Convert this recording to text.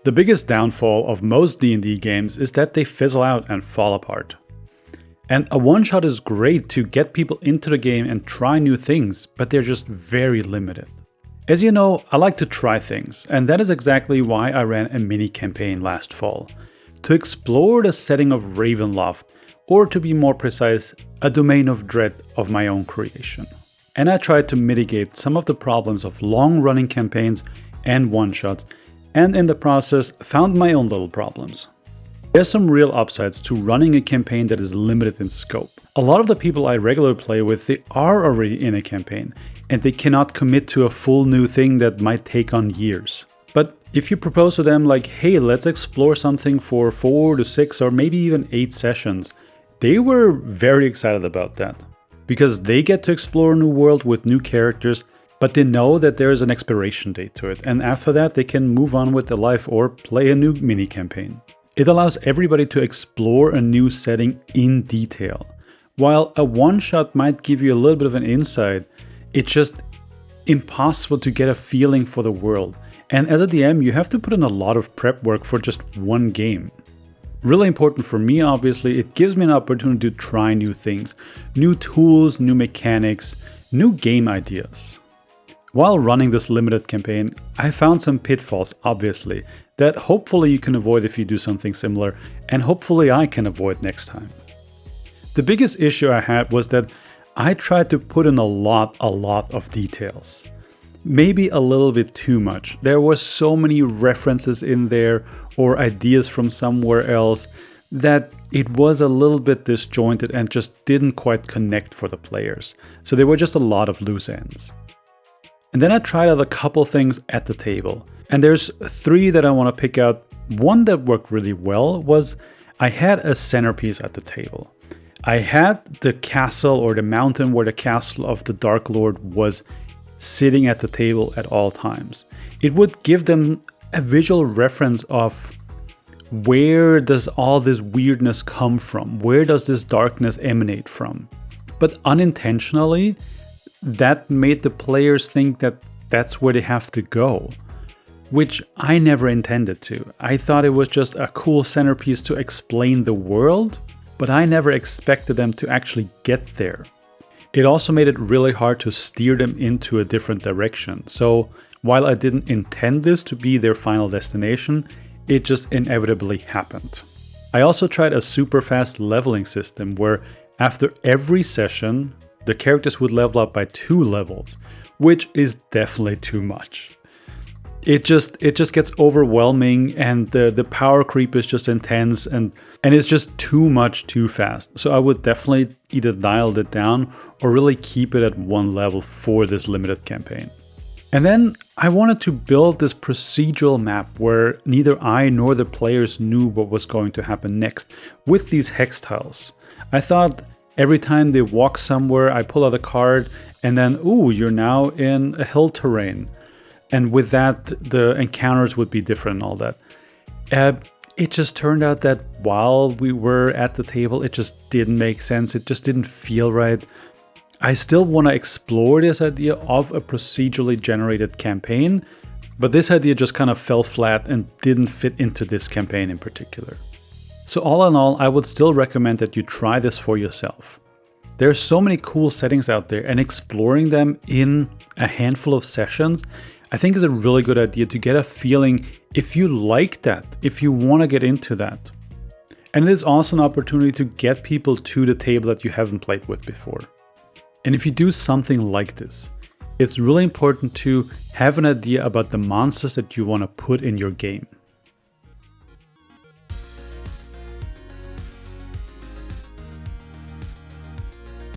The biggest downfall of most D&D games is that they fizzle out and fall apart. And a one-shot is great to get people into the game and try new things, but they're just very limited. As you know, I like to try things, and that is exactly why I ran a mini campaign last fall. To explore the setting of Ravenloft, or to be more precise, a domain of dread of my own creation. And I tried to mitigate some of the problems of long-running campaigns and one-shots, and in the process found my own little problems. There's some real upsides to running a campaign that is limited in scope. A lot of the people I regularly play with, they are already in a campaign, and they cannot commit to a full new thing that might take on years. But if you propose to them like, hey, let's explore something for 4 to 6 or maybe even 8 sessions, they were very excited about that. Because they get to explore a new world with new characters, but they know that there is an expiration date to it, and after that they can move on with their life or play a new mini campaign. It allows everybody to explore a new setting in detail. While a one-shot might give you a little bit of an insight, it's just impossible to get a feeling for the world. And as a DM, you have to put in a lot of prep work for just one game. Really important for me, obviously, it gives me an opportunity to try new things, new tools, new mechanics, new game ideas. While running this limited campaign, I found some pitfalls, obviously, that hopefully you can avoid if you do something similar, and hopefully I can avoid next time. The biggest issue I had was that I tried to put in a lot of details. Maybe a little bit too much. There were so many references in there or ideas from somewhere else that it was a little bit disjointed and just didn't quite connect for the players. So there were just a lot of loose ends. And then I tried out a couple things at the table. And there's 3 that I want to pick out. One that worked really well was I had a centerpiece at the table. I had the castle or the mountain where the castle of the Dark Lord was sitting at the table at all times. It would give them a visual reference of where does all this weirdness come from? Where does this darkness emanate from? But unintentionally, that made the players think that that's where they have to go, which I never intended to. I thought it was just a cool centerpiece to explain the world, but I never expected them to actually get there. It also made it really hard to steer them into a different direction. So while I didn't intend this to be their final destination, it just inevitably happened. I also tried a super fast leveling system where after every session, the characters would level up by 2 levels, which is definitely too much. It just gets overwhelming, and the power creep is just intense, and it's just too much too fast. So I would definitely either dial it down or really keep it at 1 level for this limited campaign. And then I wanted to build this procedural map where neither I nor the players knew what was going to happen next with these hex tiles. I thought every time they walk somewhere, I pull out a card and then, ooh, you're now in a hill terrain. And with that, the encounters would be different and all that. It just turned out that while we were at the table, it just didn't make sense. It just didn't feel right. I still want to explore this idea of a procedurally generated campaign, but this idea just kind of fell flat and didn't fit into this campaign in particular. So all in all, I would still recommend that you try this for yourself. There are so many cool settings out there, and exploring them in a handful of sessions I think is a really good idea to get a feeling if you like that, if you want to get into that. And it is also an opportunity to get people to the table that you haven't played with before. And if you do something like this, it's really important to have an idea about the monsters that you want to put in your game.